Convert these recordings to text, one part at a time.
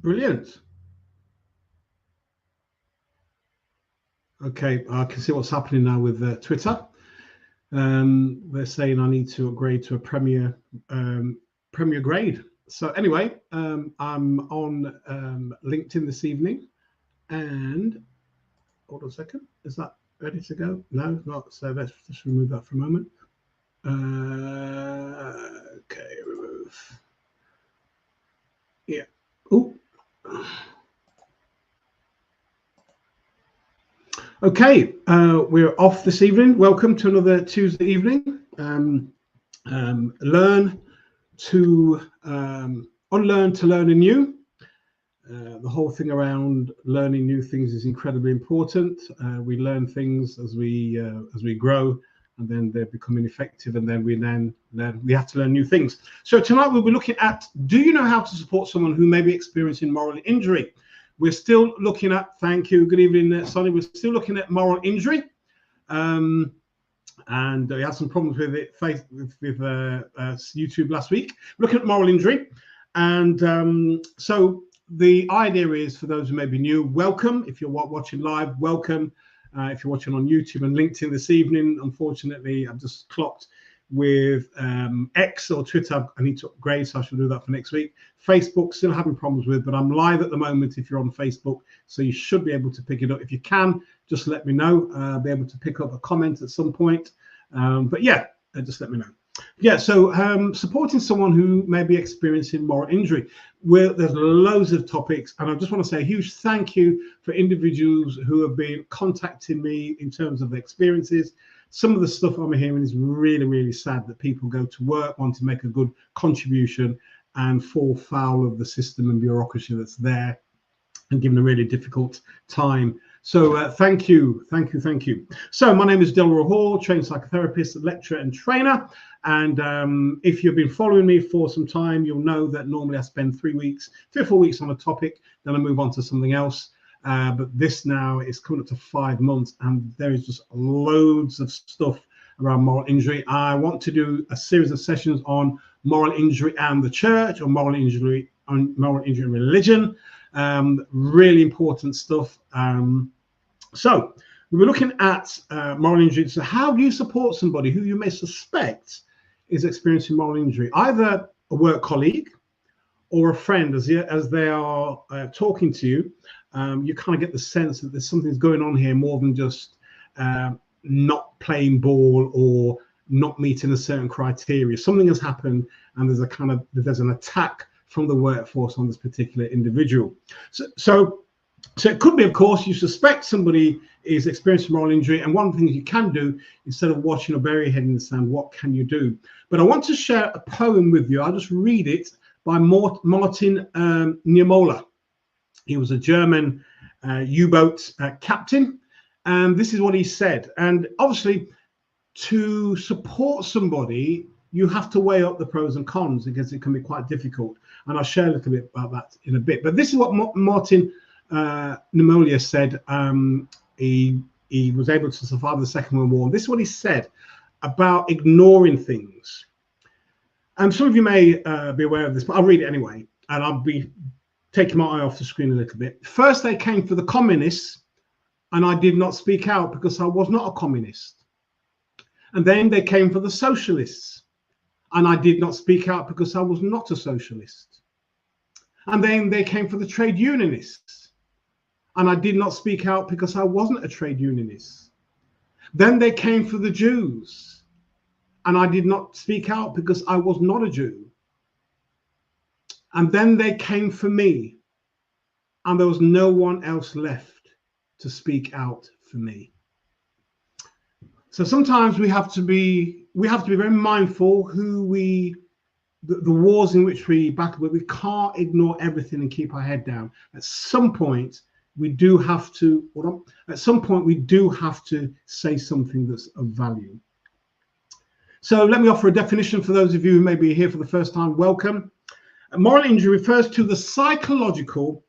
Brilliant. Okay, I can see what's happening now with Twitter. They're saying I need to upgrade to a premier grade. So anyway, I'm on LinkedIn this evening, and hold on a second. Is that ready to go? No, it's not. So let's just remove that for a moment. Okay, remove. Yeah. Oh. Okay, we're off this evening. Welcome to another Tuesday evening. Learn to unlearn to learn anew. The whole thing around learning new things is incredibly important. We learn things as we grow, and then they're becoming effective, and then we have to learn new things. So tonight we'll be looking at: do you know how to support someone who may be experiencing moral injury? We're still looking at, thank you, good evening, Sonny. We're still looking at moral injury. And we had some problems with it with YouTube last week. Looking at moral injury. And so the idea is, for those who may be new, welcome. If you're watching live, welcome. If you're watching on YouTube and LinkedIn this evening, unfortunately, I've just clocked with X or Twitter. I need to upgrade, so I shall do that for next week. Facebook, still having problems with, but I'm live at the moment if you're on Facebook, so you should be able to pick it up. If you can, just let me know. I'll be able to pick up a comment at some point. But yeah, just let me know. Yeah, so supporting someone who may be experiencing moral injury. There's loads of topics, and I just want to say a huge thank you for individuals who have been contacting me in terms of their experiences. Some of the stuff I'm hearing is really, really sad, that people go to work, want to make a good contribution, and fall foul of the system and bureaucracy that's there, and given a really difficult time. So thank you. So my name is Delroy Hall, trained psychotherapist, lecturer and trainer. And if you've been following me for some time, you'll know that normally I spend 3 or 4 weeks on a topic, then I move on to something else. But this now is coming up to 5 months, and there is just loads of stuff around moral injury. I want to do a series of sessions on moral injury and the church, or moral injury and religion. Really important stuff. So we were looking at moral injury. So how do you support somebody who you may suspect is experiencing moral injury? Either a work colleague or a friend, as they are talking to you. You kind of get the sense that there's something's going on here more than just not playing ball or not meeting a certain criteria. Something has happened, and there's an attack from the workforce on this particular individual. So it could be, of course, you suspect somebody is experiencing moral injury, and one of the things you can do, instead of watching or bury your head in the sand, what can you do? But I want to share a poem with you. I'll just read it, by Martin Niemöller. He was a German U-boat captain, and this is what he said. And obviously, to support somebody, you have to weigh up the pros and cons, because it can be quite difficult. And I'll share a little bit about that in a bit. But this is what Martin Niemöller said. He was able to survive the Second World War. And this is what he said about ignoring things. And some of you may be aware of this, but I'll read it anyway, and I'll be taking my eye off the screen a little bit. First, they came for the communists, and I did not speak out because I was not a communist. And then they came for the socialists, and I did not speak out because I was not a socialist. And then they came for the trade unionists, and I did not speak out because I wasn't a trade unionist. Then they came for the Jews, and I did not speak out because I was not a Jew. And then they came for me, and there was no one else left to speak out for me. So sometimes we have to be very mindful the wars in which we battle with. We can't ignore everything and keep our head down. At some point, we do have to say something that's of value. So let me offer a definition for those of you who may be here for the first time. Welcome. Moral injury refers to the psychological,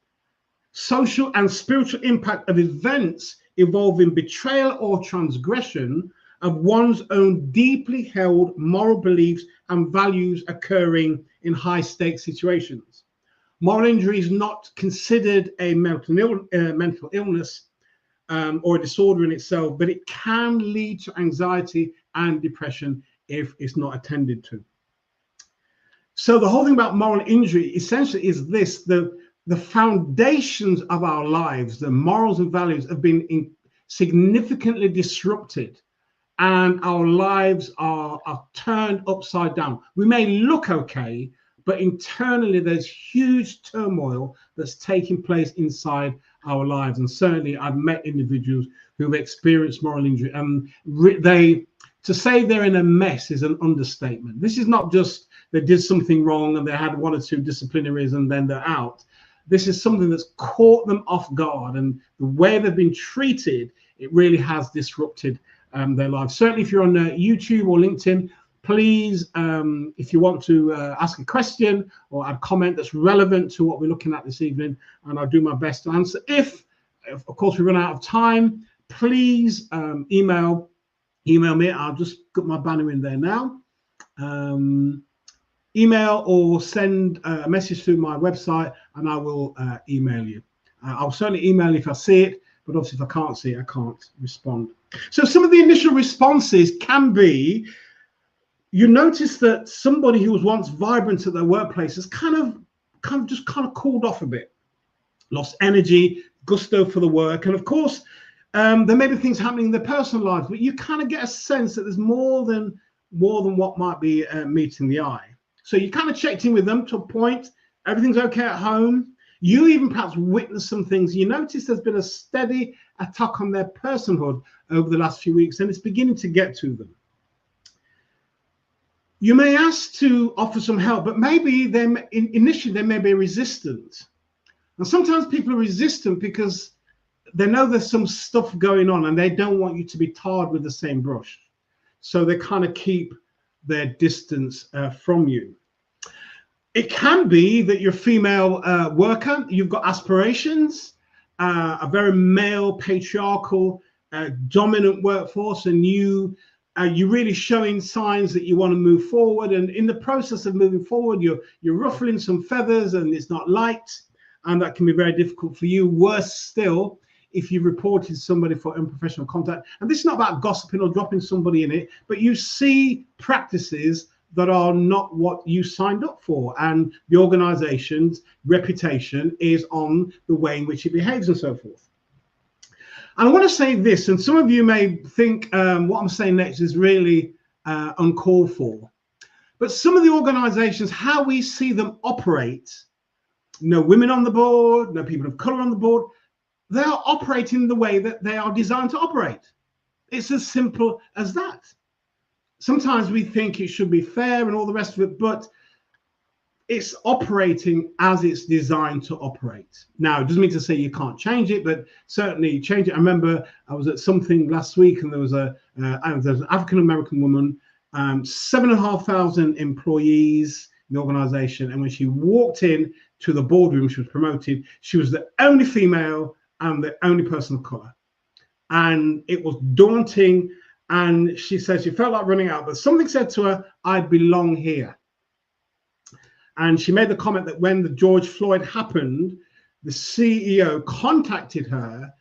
social, and spiritual impact of events involving betrayal or transgression of one's own deeply held moral beliefs and values occurring in high-stakes situations. Moral injury is not considered a mental illness or a disorder in itself, but it can lead to anxiety and depression if it's not attended to. So the whole thing about moral injury essentially is this: the foundations of our lives, the morals and values, have been significantly disrupted, and our lives are turned upside down. We may look okay, but internally there's huge turmoil that's taking place inside our lives. And certainly I've met individuals who've experienced moral injury, and to say they're in a mess is an understatement. This is not just they did something wrong and they had one or two disciplinaries and then they're out. This is something that's caught them off guard, and the way they've been treated, it really has disrupted their lives. Certainly if you're on YouTube or LinkedIn, please, if you want to ask a question or add a comment that's relevant to what we're looking at this evening, and I'll do my best to answer. If of course we run out of time, please email me. I'll just put my banner in there now. Email or send a message through my website and I will email you. I'll certainly email if I see it, but obviously if I can't see it, I can't respond. So some of the initial responses can be, you notice that somebody who was once vibrant at their workplace has kind of cooled off a bit, lost energy, gusto for the work. And of course, there may be things happening in their personal lives, but you kind of get a sense that there's more than what might be meeting the eye. So you kind of checked in with them to a point, everything's okay at home. You even perhaps witnessed some things. You notice there's been a steady attack on their personhood over the last few weeks, and it's beginning to get to them. You may ask to offer some help, but maybe initially they may be resistant. And sometimes people are resistant because they know there's some stuff going on and they don't want you to be tarred with the same brush. So they kind of keep their distance from you. It can be that you're a female worker, you've got aspirations, a very male, patriarchal, dominant workforce, and you're really showing signs that you want to move forward. And in the process of moving forward, you're ruffling some feathers and it's not liked, and that can be very difficult for you. Worse still, if you reported somebody for unprofessional contact. And this is not about gossiping or dropping somebody in it, but you see practices that are not what you signed up for, and the organization's reputation is on the way in which it behaves and so forth. And I want to say this, and some of you may think what I'm saying next is really uncalled for, but some of the organizations, how we see them operate, no women on the board, no people of color on the board, they are operating the way that they are designed to operate. It's as simple as that. Sometimes we think it should be fair and all the rest of it, but it's operating as it's designed to operate. Now, it doesn't mean to say you can't change it, but certainly change it. I remember I was at something last week and there was an African-American woman, 7,500 employees in the organization. And when she walked in to the boardroom, she was promoted. She was the only female and the only person of color. And it was daunting. And she said she felt like running out, but something said to her, I belong here. And she made the comment that when the George Floyd happened, the CEO contacted her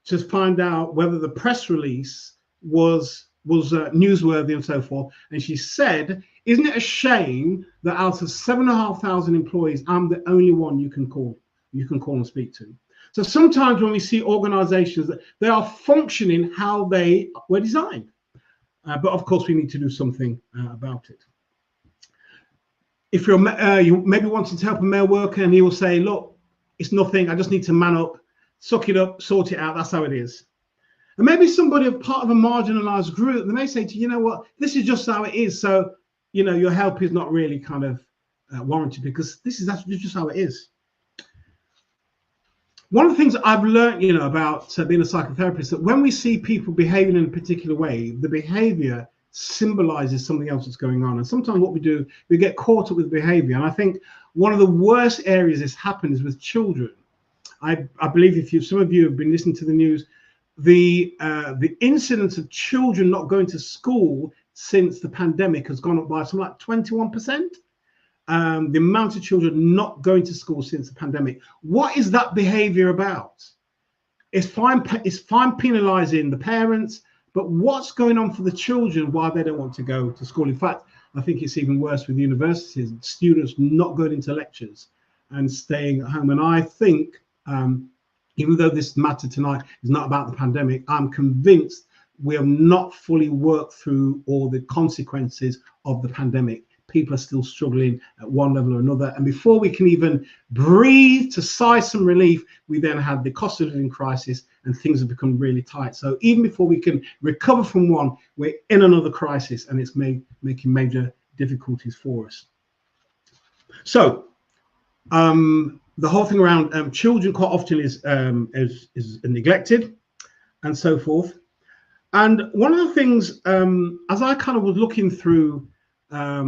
to find out whether the press release was newsworthy and so forth. And she said, isn't it a shame that out of 7,500 employees, I'm the only one you can call and speak to? So sometimes when we see organizations, that they are functioning how they were designed. But of course, we need to do something about it. If you maybe wanting to help a male worker and he will say, look, it's nothing, I just need to man up, suck it up, sort it out, that's how it is. And maybe somebody part of a marginalized group, they may say to you, you know what, this is just how it is. So, you know, your help is not really kind of warranted because that's just how it is. One of the things I've learned, you know, about being a psychotherapist, that when we see people behaving in a particular way, the behavior symbolizes something else that's going on. And sometimes what we do, we get caught up with behavior. And I think one of the worst areas this happens is with children. I believe some of you have been listening to the news, the incidence of children not going to school since the pandemic has gone up by something like 21%. the amount of children not going to school since the pandemic. What is that behavior about? It's fine penalizing the parents, but what's going on for the children while they don't want to go to school? In fact, I think it's even worse with universities, students not going into lectures and staying at home. And I think, even though this matter tonight is not about the pandemic, I'm convinced we have not fully worked through all the consequences of the pandemic. People are still struggling at one level or another. And before we can even breathe to sigh some relief, we then had the cost of living crisis and things have become really tight. So even before we can recover from one, we're in another crisis and it's making major difficulties for us. So the whole thing around children quite often is neglected and so forth. And one of the things, as I kind of was looking through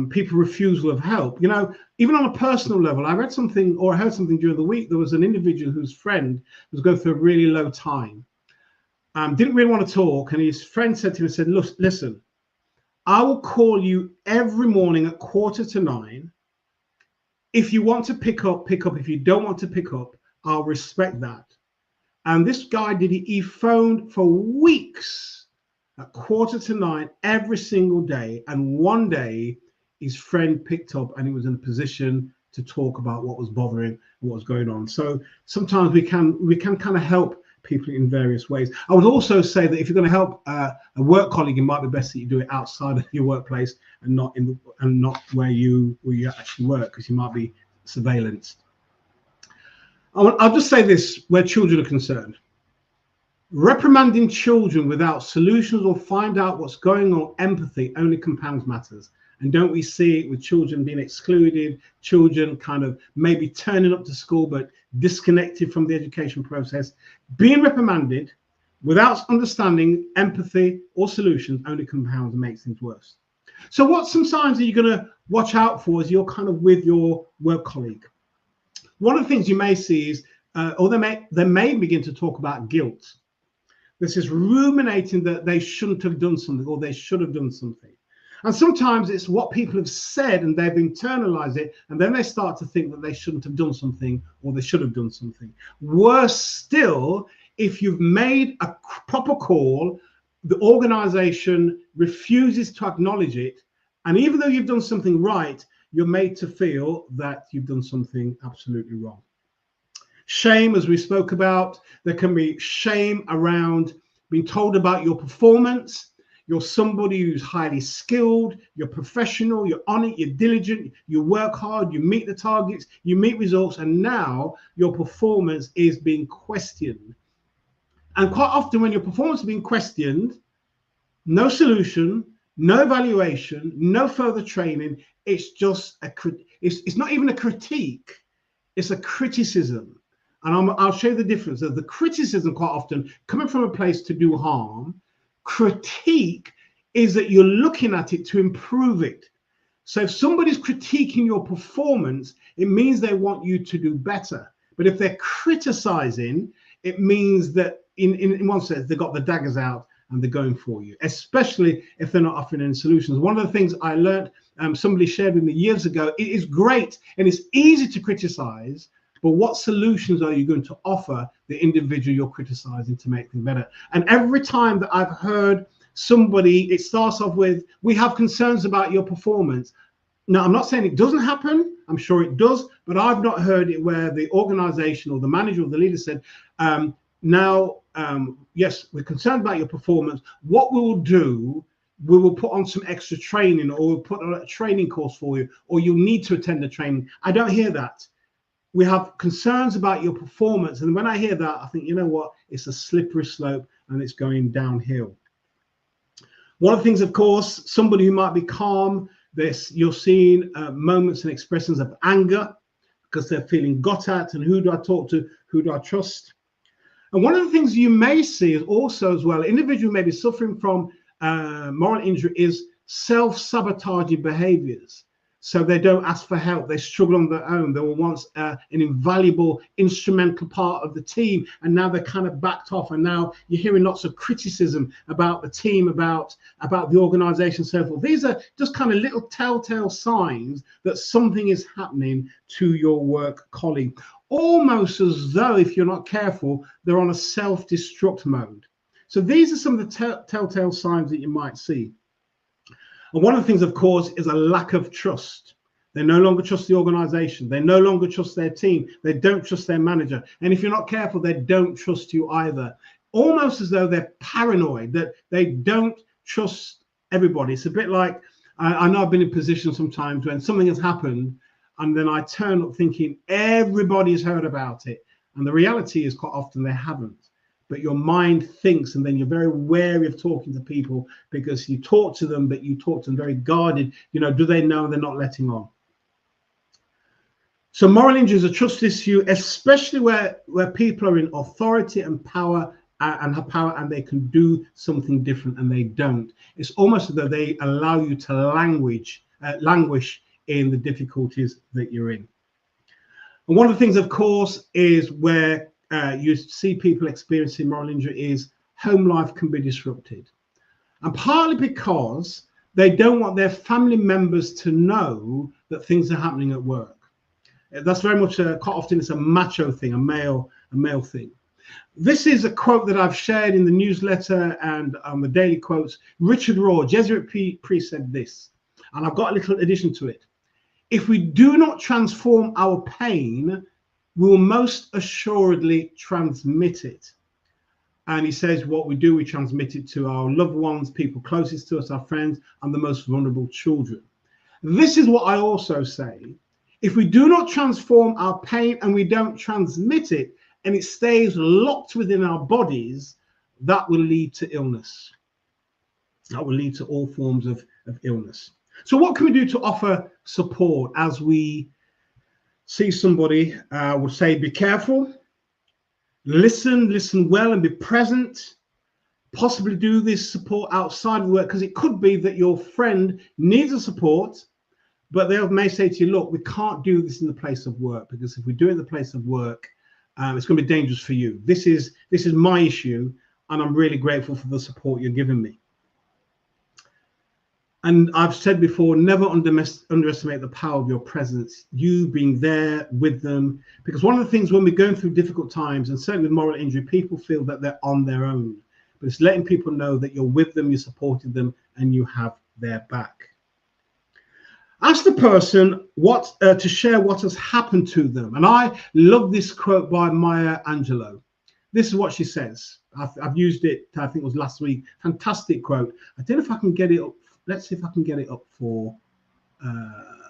people's refusal of help, you know, even on a personal level, I read something or I heard something during the week. There was an individual whose friend was going through a really low time, didn't really want to talk. And his friend said to him, said, look, listen, I will call you every morning at 8:45. If you want to pick up, pick up. If you don't want to pick up, I'll respect that. And this guy did it. He phoned for weeks at 8:45 every single day. And one day his friend picked up and he was in a position to talk about what was bothering him, what was going on. So sometimes we can kind of help people in various ways. I would also say that if you're going to help a work colleague, it might be best that you do it outside of your workplace and not where you actually work, because you might be surveillanced. I'll just say this where children are concerned. Reprimanding children without solutions or find out what's going on, empathy, only compounds matters. And don't we see it with children being excluded, children kind of maybe turning up to school but disconnected from the education process? Being reprimanded without understanding, empathy, or solutions only compounds and makes things worse. So what some signs are you going to watch out for as you're kind of with your work colleague? One of the things you may see is, or they may begin to talk about guilt. This is ruminating that they shouldn't have done something or they should have done something. And sometimes it's what people have said and they've internalized it, and then they start to think that they shouldn't have done something or they should have done something. Worse still, if you've made a proper call, the organization refuses to acknowledge it, and even though you've done something right, you're made to feel that you've done something absolutely wrong. Shame, as we spoke about, there can be shame around being told about your performance. You're somebody who's highly skilled, you're professional, you're on it, you're diligent, you work hard, you meet the targets, you meet results, and now your performance is being questioned. And quite often when your performance is being questioned, no solution, no evaluation, no further training, it's just it's not even a critique, it's a criticism. And I'll show you the difference. The criticism quite often coming from a place to do harm. Critique is that you're looking at it to improve it. So if somebody's critiquing your performance, it means they want you to do better. But if they're criticizing, it means that in one sense, they've got the daggers out and they're going for you, especially if they're not offering any solutions. One of the things I learned, somebody shared with me years ago, it is great and it's easy to criticize, but what solutions are you going to offer the individual you're criticizing to make them better? And every time that I've heard somebody, it starts off with, we have concerns about your performance. Now, I'm not saying it doesn't happen. I'm sure it does, but I've not heard it where the organization or the manager or the leader said, yes, we're concerned about your performance. What we will do, we will put on some extra training, or we'll put on a training course for you, or you'll need to attend the training. I don't hear that. We have concerns about your performance. And when I hear that, I think, you know what? It's a slippery slope and it's going downhill. One of the things, of course, somebody who might be calm, you're seeing moments and expressions of anger because they're feeling got at, and who do I talk to? Who do I trust? And one of the things you may see is also as well, individual may be suffering from moral injury is self-sabotaging behaviors. so they don't ask for help. They struggle on their own. They were once an invaluable, instrumental part of the team, and now they're kind of backed off. And now you're hearing lots of criticism about the team, about the organization, so forth. These are just kind of little telltale signs that something is happening to your work colleague, almost as though, if you're not careful, they're on a self-destruct mode. So these are some of the telltale signs that you might see. And one of the things, of course, is a lack of trust. They no longer trust the organization. They no longer trust their team. They don't trust their manager. And if you're not careful, they don't trust you either. Almost as though they're paranoid, that they don't trust everybody. It's a bit like, I know I've been in positions sometimes when something has happened, and then I turn up thinking everybody's heard about it. And the reality is quite often they haven't. But your mind thinks, and then you're very wary of talking to people because you talk to them, but you talk to them very guarded. You know, do they know they're not letting on? So moral injury is a trust issue, especially where people are in authority and power and have power, and they can do something different and they don't. It's almost as though they allow you to languish in the difficulties that you're in. And one of the things, of course, is where you see people experiencing moral injury is home life can be disrupted. And partly because they don't want their family members to know that things are happening at work. That's very much quite often it's a macho thing, a male thing. This is a quote that I've shared in the newsletter and on the daily quotes. Richard Rohr, Jesuit priest, said this, and I've got a little addition to it. If we do not transform our pain, we will most assuredly transmit it. And he says what we do, we transmit it to our loved ones, people closest to us, our friends, and the most vulnerable children. This is what I also say. If we do not transform our pain and we don't transmit it, and it stays locked within our bodies, that will lead to illness. That will lead to all forms of illness. So what can we do to offer support as we see somebody? I would say be careful, listen well and be present. Possibly do this support outside of work, because it could be that your friend needs a support, but they may say to you, look, we can't do this in the place of work, because if we do it in the place of work, it's going to be dangerous for you. This is my issue, and I'm really grateful for the support you're giving me. And I've said before, never underestimate the power of your presence, you being there with them. Because one of the things when we're going through difficult times, and certainly with moral injury, people feel that they're on their own. But it's letting people know that you're with them, you're supporting them, and you have their back. Ask the person to share what has happened to them. And I love this quote by Maya Angelou. This is what she says. I've used it, I think it was last week. Fantastic quote. I don't know if I can get it up. Let's see if I can get it up for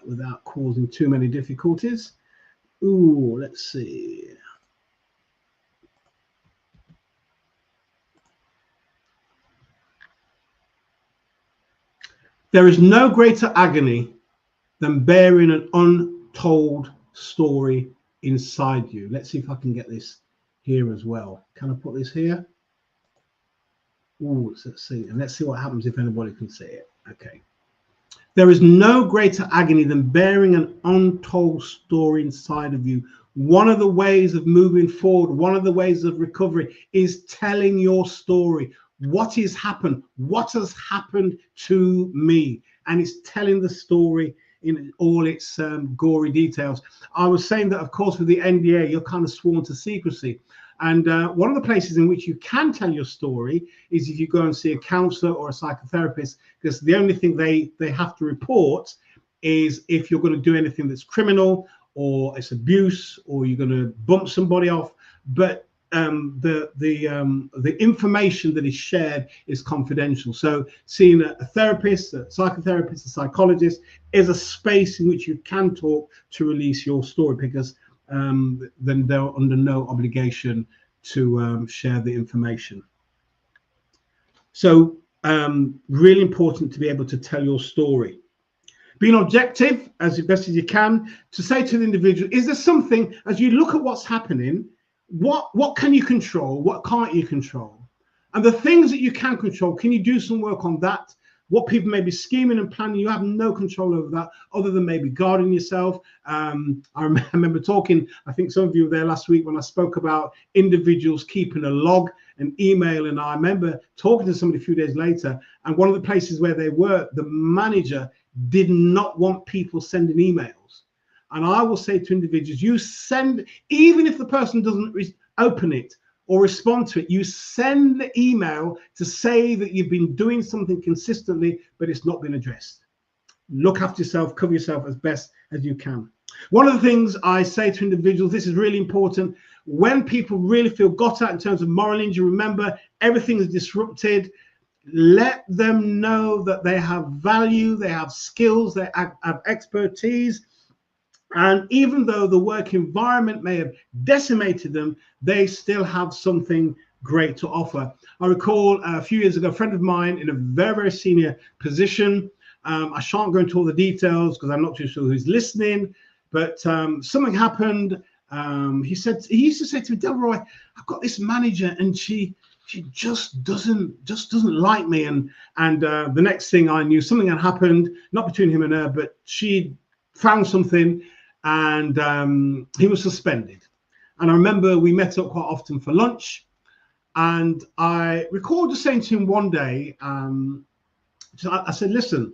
without causing too many difficulties. Ooh, let's see. There is no greater agony than bearing an untold story inside you. Let's see if I can get this here as well. Can I put this here? Ooh, let's see. And let's see what happens if anybody can see it. Okay. There is no greater agony than bearing an untold story inside of you. One of the ways of moving forward, one of the ways of recovery is telling your story. What has happened? What has happened to me? And it's telling the story in all its gory details. I was saying that, of course, with the NDA, you're kind of sworn to secrecy. And one of the places in which you can tell your story is if you go and see a counselor or a psychotherapist, because the only thing they have to report is if you're going to do anything that's criminal or it's abuse or you're going to bump somebody off. But the information that is shared is confidential. So seeing a therapist, a psychotherapist, a psychologist is a space in which you can talk to release your story, because then they're under no obligation to share the information. So really important to be able to tell your story. Being objective as best as you can, to say to the individual, is there something, as you look at what's happening, what can you control, what can't you control? And the things that you can control, can you do some work on that? what people may be scheming and planning. You have no control over that, other than maybe guarding yourself. I remember talking, I think some of you were there last week when I spoke about individuals keeping a log, an email, and I remember talking to somebody a few days later, and one of the places where they were, the manager did not want people sending emails. And I will say to individuals, you send, even if the person doesn't open it or respond to it, you send the email to say that you've been doing something consistently, but it's not been addressed. Look after yourself, cover yourself as best as you can. One of the things I say to individuals, this is really important, when people really feel got at in terms of moral injury, remember, everything is disrupted. Let them know that they have value, they have skills, they have expertise. And even though the work environment may have decimated them, they still have something great to offer. I recall a few years ago, a friend of mine in a very, very senior position. I shan't go into all the details because I'm not too sure who's listening, but something happened. He used to say to me, Delroy, I've got this manager and she just doesn't like me. And the next thing I knew, something had happened, not between him and her, but she found something, and he was suspended. And I remember we met up quite often for lunch, and I recall just saying to him one day, I said, listen,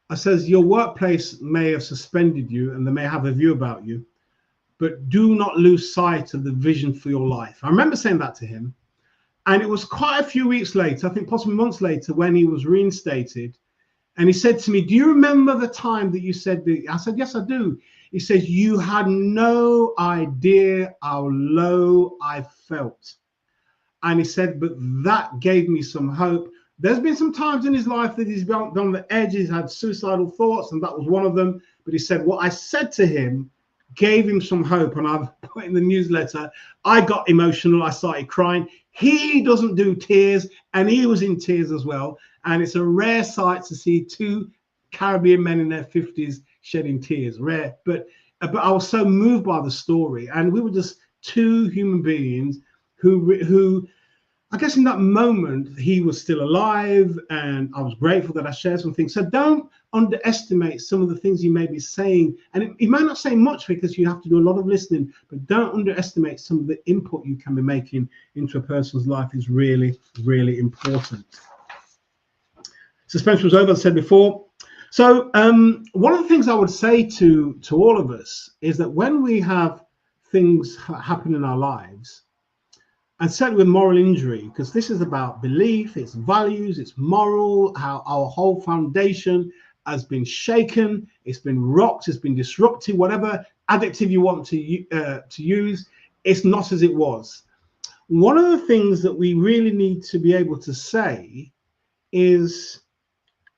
I says, your workplace may have suspended you and they may have a view about you, but do not lose sight of the vision for your life. I remember saying that to him, and it was quite a few weeks later, I think possibly months later, when he was reinstated, and he said to me, do you remember the time that you said that? I said, yes, I do. He says, you had no idea how low I felt. And he said, but that gave me some hope. There's been some times in his life that he's been on the edge, he's had suicidal thoughts, and that was one of them. But he said, what I said to him gave him some hope. And I've put in the newsletter, I got emotional, I started crying. He doesn't do tears, and he was in tears as well. And it's a rare sight to see two Caribbean men in their 50s shedding tears. Rare, but I was so moved by the story, and we were just two human beings who I guess in that moment he was still alive, and I was grateful that I shared some things. So don't underestimate some of the things you may be saying, and you might not say much because you have to do a lot of listening, but don't underestimate some of the input you can be making into a person's life. Is really, really important. Suspension was over, as I said before. So one of the things I would say to all of us is that when we have things happen in our lives, and certainly with moral injury, because this is about belief, it's values, it's moral, how our whole foundation has been shaken, it's been rocked, it's been disrupted, whatever adjective you want to use, it's not as it was. One of the things that we really need to be able to say is,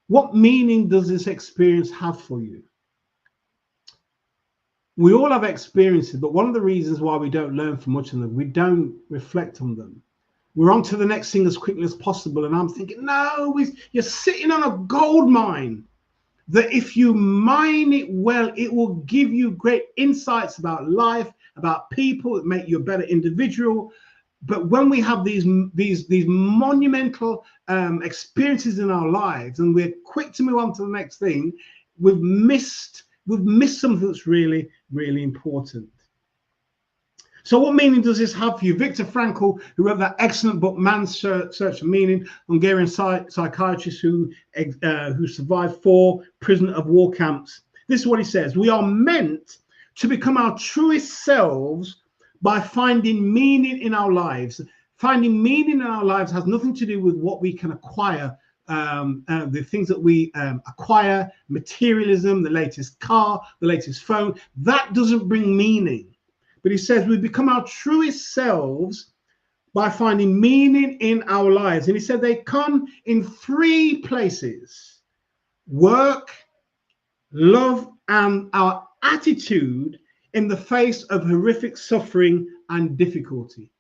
what meaning does this experience have for you? We all have experiences, but one of the reasons why we don't learn from much of them, we don't reflect on them. We're on to the next thing as quickly as possible. And I'm thinking, no, you're sitting on a gold mine that if you mine it well, it will give you great insights about life, about people, that make you a better individual. But when we have these monumental experiences in our lives, and we're quick to move on to the next thing, we've missed something that's really, really important. So what meaning does this have for you? Viktor Frankl, who wrote that excellent book, Man's Search for Meaning, Hungarian psychiatrist who survived 4 prisoner of war camps. This is what he says: we are meant to become our truest selves by finding meaning in our lives. Finding meaning in our lives has nothing to do with what we can acquire, the things that we acquire, materialism, the latest car, the latest phone. That doesn't bring meaning. But he says we become our truest selves by finding meaning in our lives. And he said they come in 3 places: work, love, and our attitude in the face of horrific suffering and difficulty.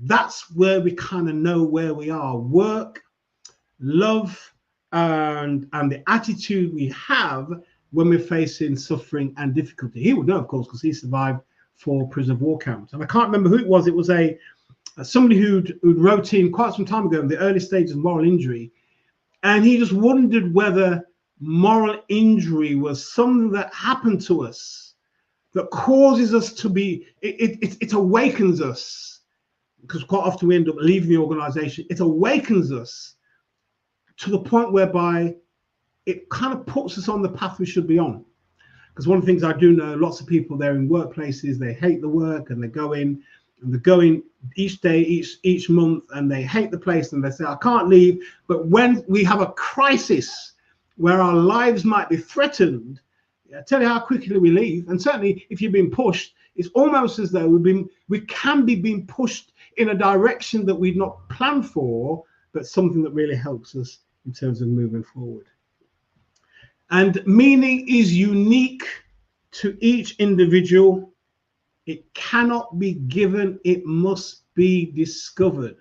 That's where we kind of know where we are. Work, love, and the attitude we have when we're facing suffering and difficulty. He would know, of course, because he survived 4 prisoner of war camps. And I can't remember who it was. It was somebody who'd wrote in quite some time ago in the early stages of moral injury. And he just wondered whether moral injury was something that happened to us that causes us to be, it awakens us, because quite often we end up leaving the organization. It awakens us to the point whereby it kind of puts us on the path we should be on. Because one of the things I do know, lots of people, they're in workplaces, they hate the work, and they're going each day, each month, and they hate the place, and they say, I can't leave. But when we have a crisis where our lives might be threatened, I tell you how quickly we leave. And certainly if you've been pushed, it's almost as though we can be being pushed in a direction that we'd not planned for, but something that really helps us in terms of moving forward. And meaning is unique to each individual. It cannot be given, it must be discovered.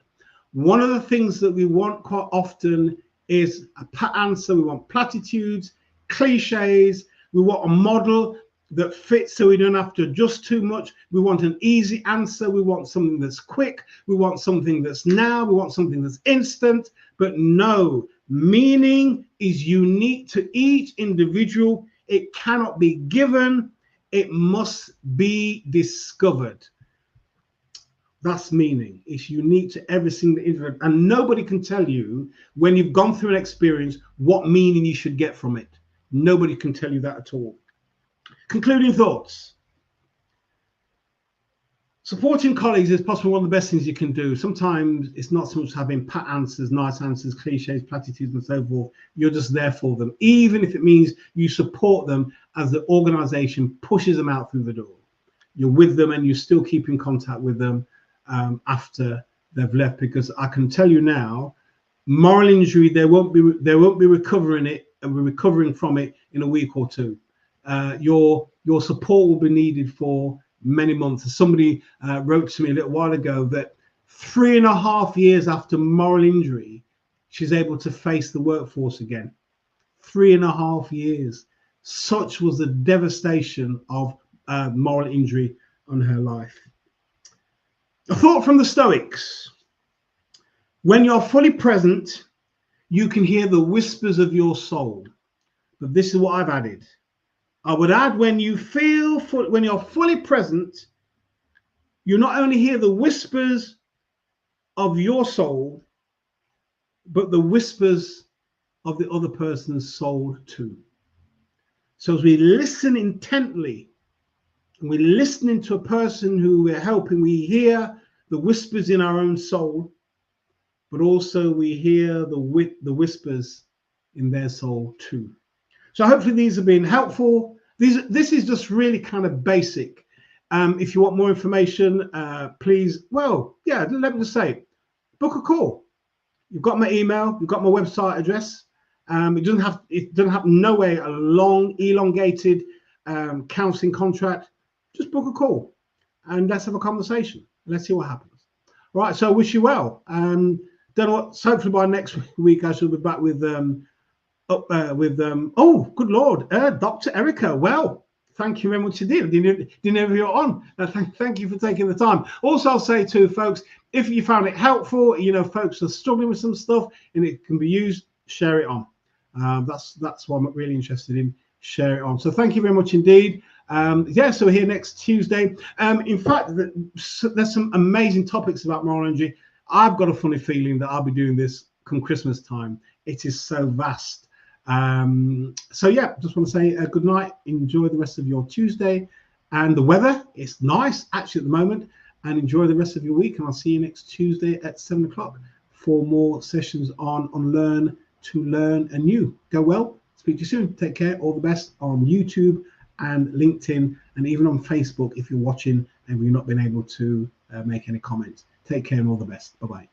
One of the things that we want quite often is a pat answer. We want platitudes, cliches. We want a model that fits so we don't have to adjust too much. We want an easy answer. We want something that's quick. We want something that's now. We want something that's instant. But no, meaning is unique to each individual. It cannot be given. It must be discovered. That's meaning. It's unique to every single individual. And nobody can tell you when you've gone through an experience what meaning you should get from it. Nobody can tell you that at all. Concluding thoughts. Supporting colleagues is possibly one of the best things you can do. Sometimes it's not so much having pat answers, nice answers, cliches, platitudes, and so forth. You're just there for them, even if it means you support them as the organization pushes them out through the door. You're with them and you still keep in contact with them after they've left, because I can tell you now, moral injury, they won't be recovering from it in a week or two. Your support will be needed for many months. Somebody wrote to me a little while ago that 3.5 years after moral injury, she's able to face the workforce again. 3.5 years. Such was the devastation of moral injury on her life. A thought from the Stoics. When you're fully present, you can hear the whispers of your soul. But this is what I've added. I would add, when you're fully present, you not only hear the whispers of your soul, but the whispers of the other person's soul too. So as we listen intently, and we're listening to a person who we're helping, we hear the whispers in our own soul, but also we hear the whispers in their soul too. So hopefully these have been helpful. This is just really kind of basic. If you want more information, please, let me just say, book a call. You've got my email, you've got my website address. It doesn't have no way a long, elongated counseling contract. Just book a call and let's have a conversation. Let's see what happens. Right, so I wish you well. Don't know what. So hopefully by next week I shall be back with oh, good Lord, Dr. Erica. Well, thank you very much indeed. Didn't know you're on. Thank you for taking the time. Also, I'll say to folks, if you found it helpful, folks are struggling with some stuff and it can be used, share it on. That's what I'm really interested in. Share it on. So thank you very much indeed. So we're here next Tuesday. In fact, there's some amazing topics about moral injury. I've got a funny feeling that I'll be doing this come Christmas time. It is so vast. Just want to say good night. Enjoy the rest of your Tuesday, and the weather is nice actually at the moment, and enjoy the rest of your week. And I'll see you next Tuesday at 7 o'clock for more sessions on Learn to Learn Anew. Go well. Speak to you soon. Take care. All the best on YouTube and LinkedIn, and even on Facebook if you're watching and we've not been able to make any comments. Take care and all the best. Bye-bye.